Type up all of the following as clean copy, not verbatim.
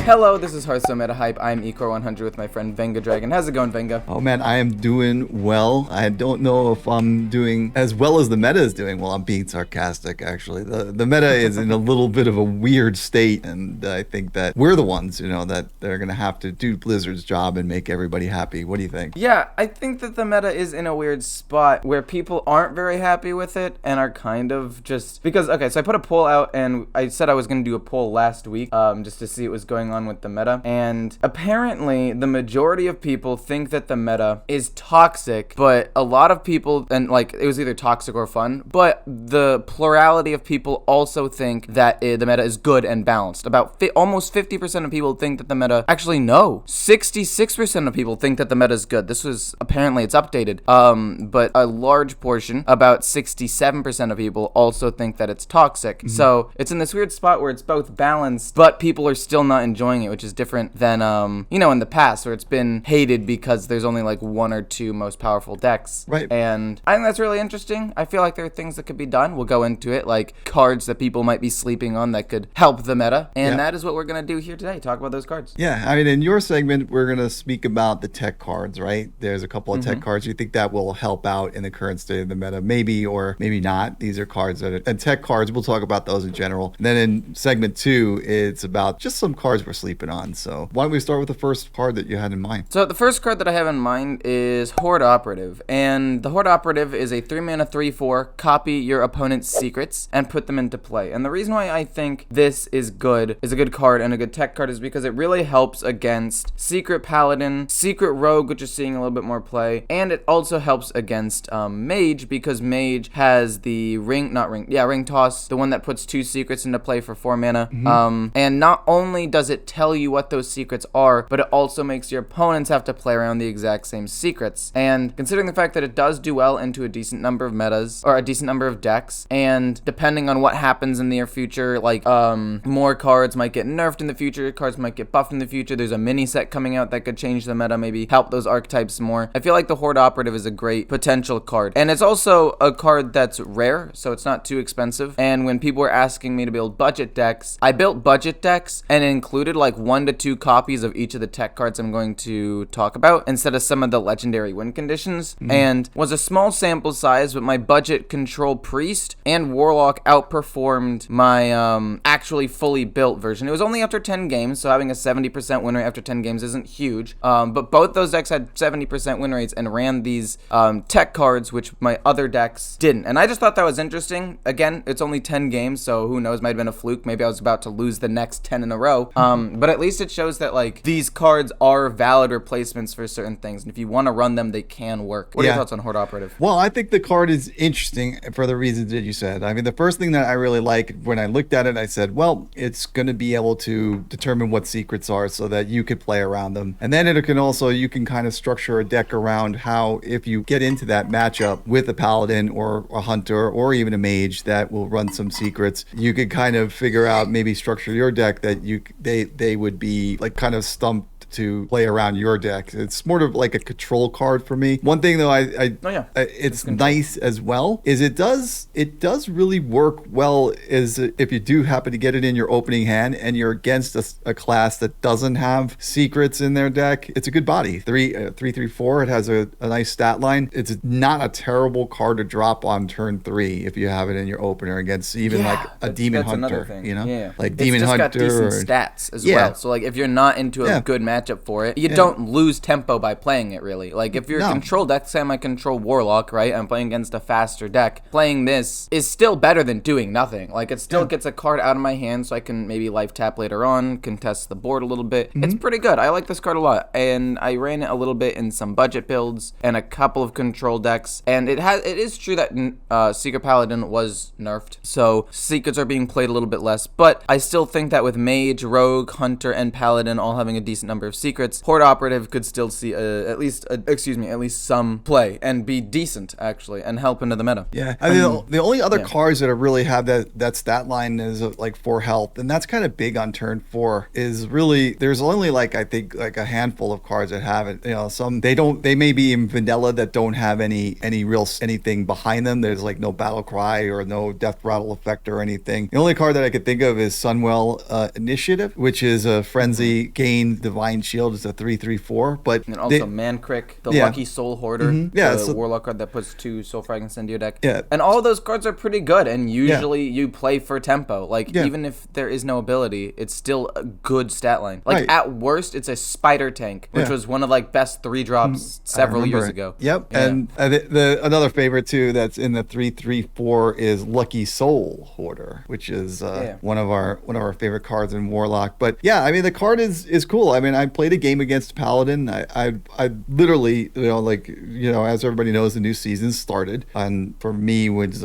Hello, this is Hearthstone Meta Hype. I'm Ecor100 with my friend Venga Dragon. How's it going, Venga? Oh man, I am doing well. I don't know if I'm doing as well as the meta is doing. Well, I'm being sarcastic, actually. The meta is in a little bit of a weird state, and I think that we're the ones, that they're going to have to do Blizzard's job and make everybody happy. What do you think? Yeah, I think that the meta is in a weird spot where people aren't very happy with it and are kind of just... Because, okay, so I put a poll out, and I said I was going to do a poll last week just to see what was going on with the meta, and apparently the majority of people think that the meta is toxic, but a lot of people, and like it was either toxic or fun, but the plurality of people also think that the meta is good and balanced. About almost 50% of people think that the meta, actually no, 66% of people think that the meta is good. This was, apparently it's updated, but a large portion, about 67% of people also think that it's toxic. Mm-hmm. So it's in this weird spot where it's both balanced, but people are still not enjoying it, which is different than, in the past where it's been hated because there's only like one or two most powerful decks. Right. And I think that's really interesting. I feel like there are things that could be done. We'll go into it, like cards that people might be sleeping on that could help the meta. And that is what we're going to do here today, talk about those cards. Yeah, I mean, in your segment, we're going to speak about the tech cards, right? There's a couple of tech cards. You think that will help out in the current state of the meta? Maybe or maybe not. These are cards that are, and tech cards, we'll talk about those in general. And then in segment 2, it's about just some cards we're sleeping on. So why don't we start with the first card that you had in mind? So the first card that I have in mind is Horde Operative. And the Horde Operative is a 3-mana 3/4, copy your opponent's secrets and put them into play. And the reason why I think this is a good card and a good tech card is because it really helps against Secret Paladin, Secret Rogue, which is seeing a little bit more play, and it also helps against Mage, because Mage has the ring toss, the one that puts 2 secrets into play for 4 mana. And not only does it tell you what those secrets are, but it also makes your opponents have to play around the exact same secrets. And considering the fact that it does do well into a decent number of metas, or a decent number of decks, and depending on what happens in the near future, like more cards might get nerfed in the future, cards might get buffed in the future, there's a mini set coming out that could change the meta, maybe help those archetypes more. I feel like the Horde Operative is a great potential card. And it's also a card that's rare, so it's not too expensive. And when people were asking me to build budget decks, I built budget decks and included like 1 to 2 copies of each of the tech cards I'm going to talk about instead of some of the legendary win conditions, and was a small sample size, but my budget control priest and warlock outperformed my actually fully built version. It was only after 10 games, so having a 70% win rate after 10 games isn't huge, but both those decks had 70% win rates and ran these tech cards, which my other decks didn't. And I just thought that was interesting. Again, it's only 10 games, so who knows, might have been a fluke. Maybe I was about to lose the next 10 in a row, but at least it shows that like these cards are valid replacements for certain things, and if you want to run them, they can work. What are your thoughts on Horde Operative? Well, I think the card is interesting for the reasons that you said. I mean, the first thing that I really like when I looked at it, I said, well, it's going to be able to determine what secrets are so that you could play around them. And then it can also, you can kind of structure a deck around how, if you get into that matchup with a paladin or a hunter or even a mage that will run some secrets, you could kind of figure out, maybe structure your deck that they would be like kind of stumped to play around your deck. It's more of like a control card for me. One thing though, it's nice as well, is it does really work well is if you do happen to get it in your opening hand and you're against a class that doesn't have secrets in their deck. It's a good body. 3/4. It has a nice stat line. It's not a terrible card to drop on turn 3 if you have it in your opener against even like a demon hunter. Like demon hunter. It's just got decent stats as well. So like if you're not into a good matchup for it, you don't lose tempo by playing it really. Like if you're a control deck, say I'm a control warlock, right? I'm playing against a faster deck. Playing this is still better than doing nothing. Like it still gets a card out of my hand so I can maybe life tap later on, contest the board a little bit. It's pretty good. I like this card a lot. And I ran it a little bit in some budget builds and a couple of control decks. And it is true that Secret Paladin was nerfed. So secrets are being played a little bit less. But I still think that with Mage, Rogue, Hunter, and Paladin all having a decent number of of secrets, Horde Operative could still see at least some play and be decent actually and help into the meta. Yeah, I mean, the only other cards that really have that stat line is like 4 health, and that's kind of big on turn 4. Is really there's only like I think like a handful of cards that have it. You know, some they may be in vanilla that don't have anything behind them. There's like no battle cry or no death rattle effect or anything. The only card that I could think of is Sunwell Initiative, which is a frenzy gain divine shield. It's a 3/3/4, but and also Mancrick, the Lucky Soul Hoarder, the warlock card that puts 2 soul fragments into your deck. Yeah, and all of those cards are pretty good, and usually you play for tempo. Like even if there is no ability, it's still a good stat line. Like at worst, it's a spider tank, which was one of like best 3-drops several years ago. Yep, and another favorite too that's in the 3/3/4 is Lucky Soul Hoarder, which is one of our favorite cards in Warlock. But yeah, I mean the card is cool. I mean I played a game against Paladin. I literally as everybody knows the new season started, and for me was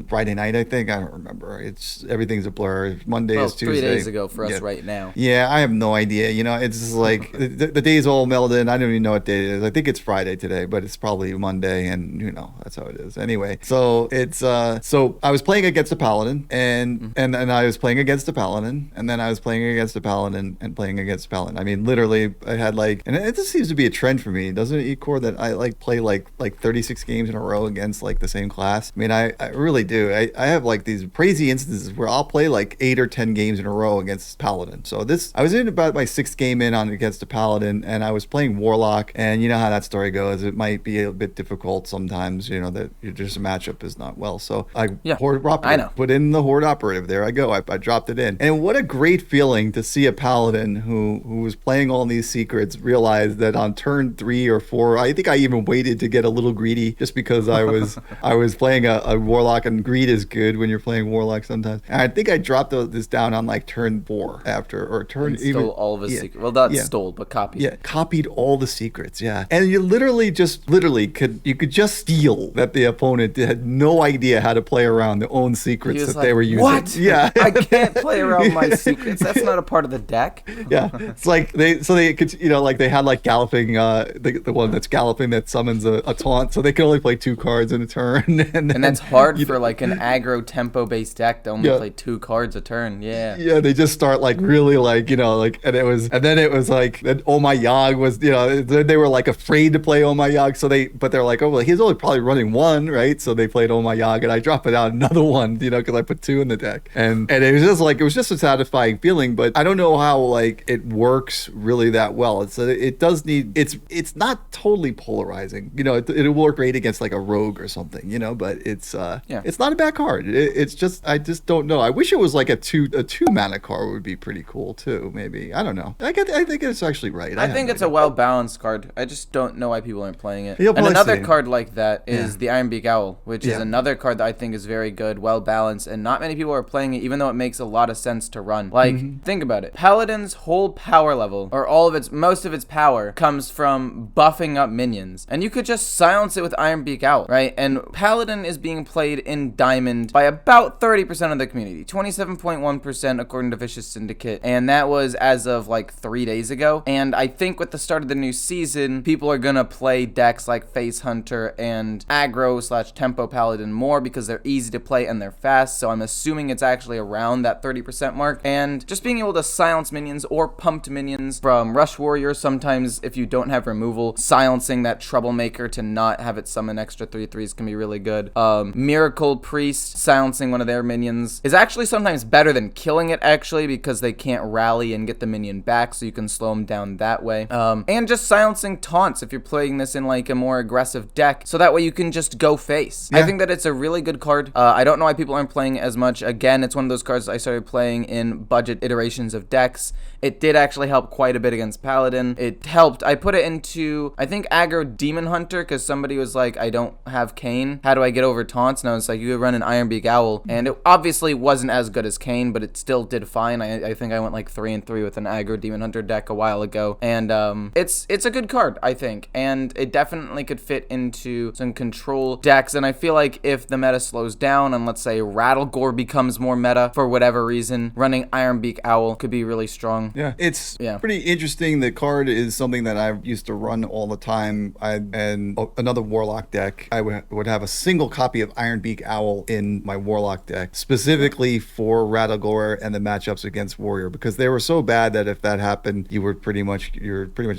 Friday night I think. I don't remember. Everything's a blur. Monday is Tuesday. 3 days ago for us right now. Yeah, I have no idea. You know, it's just like the days all melded in. I don't even know what day it is. I think it's Friday today, but it's probably Monday, and you know that's how it is. Anyway, so it's so I was playing against a Paladin, and I was playing against a Paladin, and then I was playing against a Paladin and playing against a Paladin. I mean, literally, I had and it just seems to be a trend for me, doesn't it, Ecor, that I play like 36 games in a row against like the same class. I mean, I really do. I have like these crazy instances where I'll play like 8 or 10 games in a row against Paladin. So I was in about my 6th game in on against a Paladin, and I was playing Warlock, and you know how that story goes. It might be a bit difficult sometimes, you know, that just a matchup is not well. So Horde Operative, put in the Horde Operative. There I go. I dropped it in. And what a great feeling to see a Paladin who was playing all these secrets realize that on turn 3 or 4, I think I even waited to get a little greedy just because I was playing a Warlock, and greed is good when you're playing Warlock sometimes. And I think I dropped this down on like turn 4 stole all of his secrets. Well, not stole, but copied. Yeah, copied all the secrets. Yeah, and you literally could just steal that the opponent had no idea how to play around their own secrets that they were using. What? Yeah, I can't play around my secrets. That's not a part of the deck. Yeah, it's like they could, you know, like they had like galloping, the one that's galloping that summons a taunt, so they could only play 2 cards in a turn. And that's hard for like an aggro tempo based deck to only play 2 cards a turn. Yeah. Yeah, they just start like really like, you know, like, and then it was like that Oh My Yogg was, you know, they were like afraid to play Oh My Yogg, but they're like, oh well, he's only probably running 1, right? So they played Oh My Yogg, and I dropped it out another one, you know, because I put 2 in the deck, and it was just a satisfying feeling. But I don't know how like it works really that well. It's not totally polarizing, you know. It'll work great against like a rogue or something, you know, but it's not a bad card. It's just I just don't know. I wish it was like a 2 mana card would be pretty cool too. Maybe, I don't know. I think it's actually right. I think it's a well balanced card. I just don't know why people aren't playing it. And another card like that is the Ironbeak Owl, which is another card that I think is very good, well balanced, and not many people are playing it, even though it makes a lot of sense to run. Like, think about it. Paladin's whole power level, or most of its power, comes from buffing up minions, and you could just silence it with Ironbeak Owl, right? And Paladin is being played in Diamond by about 30% of the community, 27.1% according to Vicious Syndicate, and that was as of like 3 days ago. And I think with the start of the new season, people are gonna play decks like Face Hunter and aggro/tempo Paladin more because they're easy to play and they're fast, so I'm assuming it's actually around that 30% mark. And just being able to silence minions or pumped minions from Rush Warrior, sometimes if you don't have removal, silencing that Troublemaker to not have it summon extra 3/3s can be really good. Miracle Priest, silencing one of their minions is actually sometimes better than killing it, actually, because they can't rally and get the minion back, so you can slow them down that way. And just silencing taunts if you're playing this in like a more aggressive deck, so that way you can just go face. I think that it's a really good card. I don't know why people aren't playing it as much. Again, it's one of those cards I started playing in budget iterations of decks. It did actually help quite a bit against Paladin. It helped. I put it into, I think, aggro Demon Hunter, because somebody was like, I don't have Kane. How do I get over taunts? And I was like, you could run an Ironbeak Owl. And it obviously wasn't as good as Kane, but it still did fine. I think I went like 3-3 with an aggro Demon Hunter deck a while ago. And it's a good card, I think. And it definitely could fit into some control decks. And I feel like if the meta slows down and let's say Rattlegore becomes more meta for whatever reason, running Ironbeak Owl could be really strong. Yeah, it's pretty interesting. The card is something that I used to run all the time. And another Warlock deck, I would have a single copy of Ironbeak Owl in my Warlock deck, specifically for Radagor and the matchups against Warrior, because they were so bad that if that happened, you're pretty much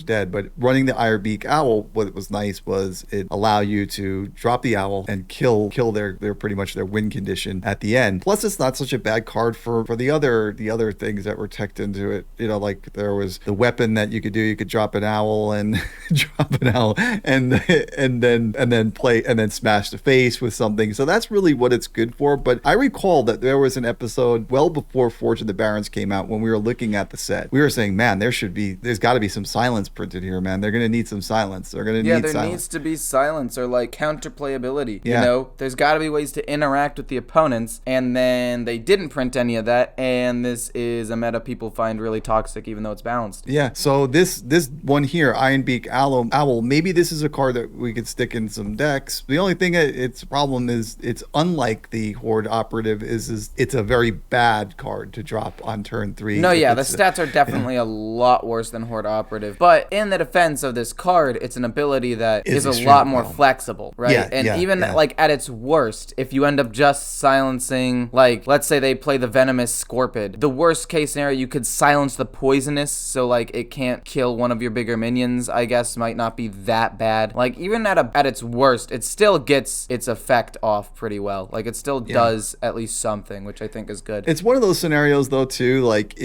dead. But running the Ironbeak Owl, what was nice was it allowed you to drop the owl and kill their pretty much their win condition at the end. Plus, it's not such a bad card for the other things that were teched into it. You know, like there was the weapon that you could do. You could drop an owl and and then smash the face with something. So that's really what it's good for. But I recall that there was an episode well before Forge of the Barrens came out when we were looking at the set. We were saying, man, there's got to be some silence printed here, man. They're going to need some silence. They're going to need silence. Yeah, there needs to be silence or like counterplayability. Yeah. You know, there's got to be ways to interact with the opponents, and then they didn't print any of that, and this is a meta people find really toxic even though it's balanced. Yeah, so this one here, Ironbeak Owl, maybe this is a card that we could stick in some decks. The only thing its problem is it's unlike the Horde Operative is it's a very bad card to drop on turn 3. No, yeah, the stats are definitely a lot worse than Horde Operative. But in the defense of this card, it's an ability that is a lot more flexible, right? Yeah, and even like at its worst, if you end up just silencing, like, let's say they play the Venomous Scorpid, the worst case scenario, you could silence the Poisonous, so like it can't kill one of your bigger minions, I guess, might not be that bad. Like, even at its worst, it still gets its effect off pretty well. Like, it still does at least something, which I think is good. It's one of those scenarios, though, too, like,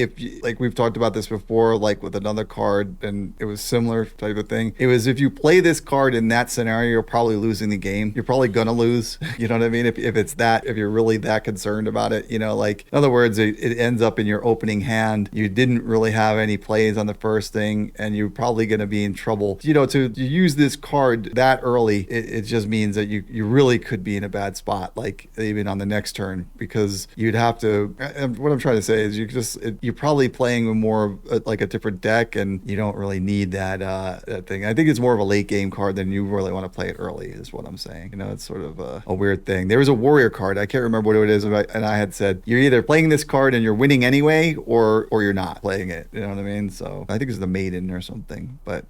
like we've talked about this before, like with another card, and it was similar type of thing. It was, if you play this card in that scenario, you're probably losing the game. You're probably gonna lose. You know what I mean? If you're really that concerned about it, you know, like, in other words, it ends up in your opening hand. You didn't really have any plays on the first thing, and you're probably gonna be in trouble. You know, to use this card that early, it just means that you really could be in a bad spot, like even on the next turn, because you'd have to. What I'm trying to say is you're probably playing more like a different deck, and you don't really need that thing. I think it's more of a late game card than you really want to play it early, is what I'm saying. You know, it's sort of a weird thing. There was a warrior card, I can't remember what it is, and I had said you're either playing this card and you're winning anyway, or you're not playing it. You know what I mean? So I think it's the Maiden or something, but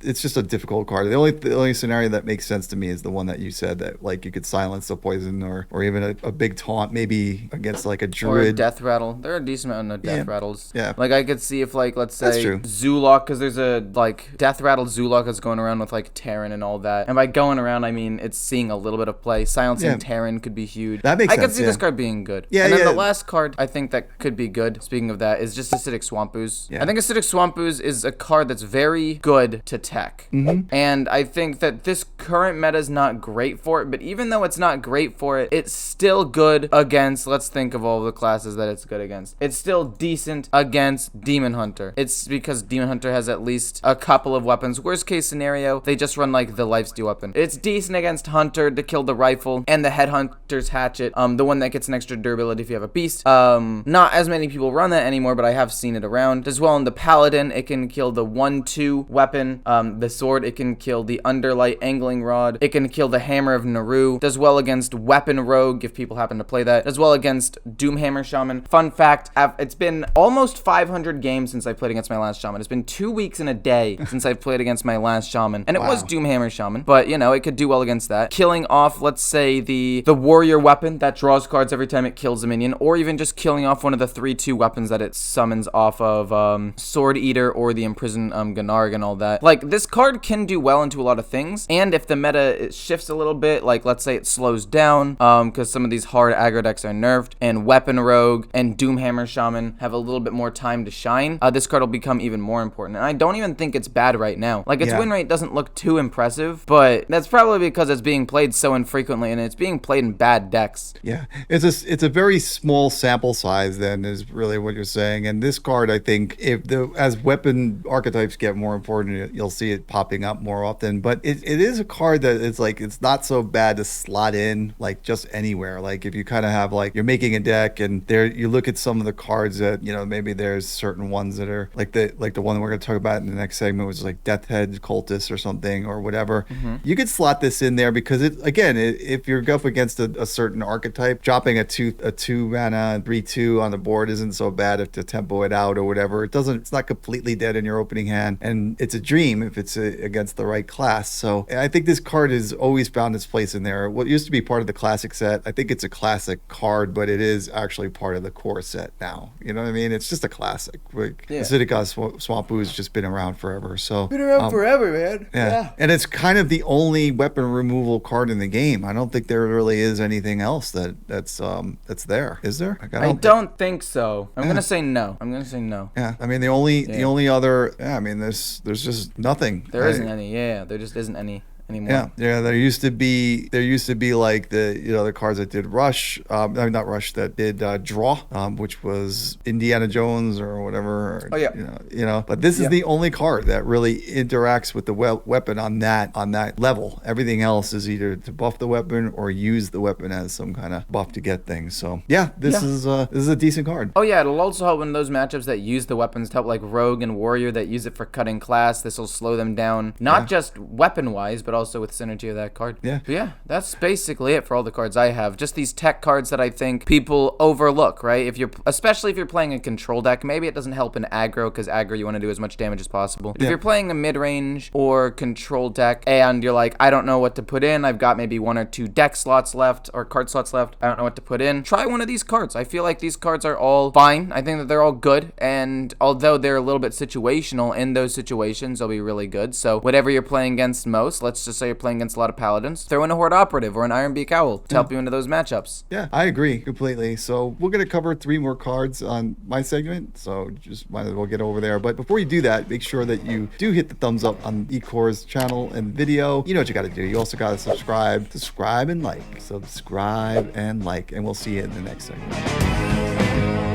it's just a difficult card. The only scenario that makes sense to me is the one that you said, that like you could silence the poison or even a big taunt, maybe against like a druid. Or a death rattle. There are a decent amount of death rattles. Yeah. Like, I could see if, like, let's say Zulok, because there's a like death rattle Zulok that's going around with like Terran and all that. And by going around, I mean it's seeing a little bit of play. Silencing Terran could be huge. That makes sense. I could see this card being good. Yeah, and then the last card I think that could be good, speaking of that, is just Acidic Swamp Ooze. I think Acidic Swamp Ooze is a card that's very good to tech. And I think that this current meta is not great for it, but even though it's not great for it, it's still good against, let's think of all the classes that it's good against. It's still decent against Demon Hunter. It's because Demon Hunter has at least a couple of weapons. Worst case scenario, they just run like the Lifesteal weapon. It's decent against Hunter to kill the rifle and the Headhunter's Hatchet, the one that gets an extra durability if you have a beast. Not as many people run that anymore, but I have seen it around. As well, in the Paladin, it can kill the 1/2 weapon, the sword, it can kill the Underlight Angling Rod, it can kill the Hammer of Naru. Does well against Weapon Rogue if people happen to play that. Does well against Doomhammer Shaman. Fun fact, it's been almost 500 games since I played against my last Shaman. It's been 2 weeks and a day since I've played against my last Shaman. And it was Doomhammer Shaman, but you know, it could do well against that. Killing off, let's say, the warrior weapon that draws cards every time it kills a minion, or even just killing off one of the 3/2 weapons that it summons off of Sword Eater or the Imprisoned Gunarg and all that. Like, this card can do well into a lot of things, and if the meta shifts a little bit, like let's say it slows down, because some of these hard aggro decks are nerfed, and Weapon Rogue and Doomhammer Shaman have a little bit more time to shine, this card will become even more important. And I don't even think it's bad right now. Like, its win rate doesn't look too impressive, but that's probably because it's being played so infrequently, and it's being played in bad decks. Yeah, it's a very small sample size then, is really what you're saying. And this card, I think, as weapon archetypes get more important, you'll see it popping up more often. But it is a card that it's like, it's not so bad to slot in like just anywhere. Like, if you kind of have, like, you're making a deck and you look at some of the cards that, you know, maybe there's certain ones that are like the one that we're going to talk about in the next segment, which is like Death Head Cultist or something or whatever. You could slot this in there because if you're up against a certain archetype, dropping a 2 mana 3/2 on the board isn't so bad if to tempo it out or whatever. It's not completely dead in your opening hand, and it's a dream if it's against the right class. So I think this card has always found its place in there. What used to be part of the classic set, I think it's a classic card, but it is actually part of the core set now. You know what I mean? It's just a classic. Like, Acidic Swamp Ooze has just been around forever. So been around forever, man. Yeah. And it's kind of the only weapon removal card in the game. I don't think there really is anything else that's there. Is there? Like, I don't think so. I'm gonna say no. Yeah. I mean, the only other. Yeah. I mean, there's just nothing. There isn't any. Yeah. There just isn't any anymore. Yeah. There used to be like the cards that did rush. Not rush, that did draw, which was Indiana Jones or whatever. Oh yeah. But this is the only card that really interacts with the weapon on that level. Everything else is either to buff the weapon or use the weapon as some kind of buff to get things. So this is a decent card. Oh yeah, it'll also help in those matchups that use the weapons to help, like Rogue and Warrior that use it for cutting class. This will slow them down, not just weapon wise, but also with synergy of that card. Yeah. But yeah, that's basically it for all the cards I have. Just these tech cards that I think people overlook, right? Especially if you're playing a control deck, maybe it doesn't help in aggro, because aggro you want to do as much damage as possible. If you're playing a mid-range or control deck and you're like, I don't know what to put in, I've got maybe 1 or 2 deck slots left or card slots left, I don't know what to put in, try one of these cards. I feel like these cards are all fine. I think that they're all good, and although they're a little bit situational, in those situations they'll be really good. So whatever you're playing against most, let's just say you're playing against a lot of paladins, throw in a Horde Operative or an Ironbeak Owl to help you into those matchups. Yeah, I agree completely. So we're going to cover 3 more cards on my segment, so just might as well get over there. But before you do that, make sure that you do hit the thumbs up on eCore's channel and video. You know what you got to do. You also got to subscribe and like. Subscribe and like, and we'll see you in the next segment.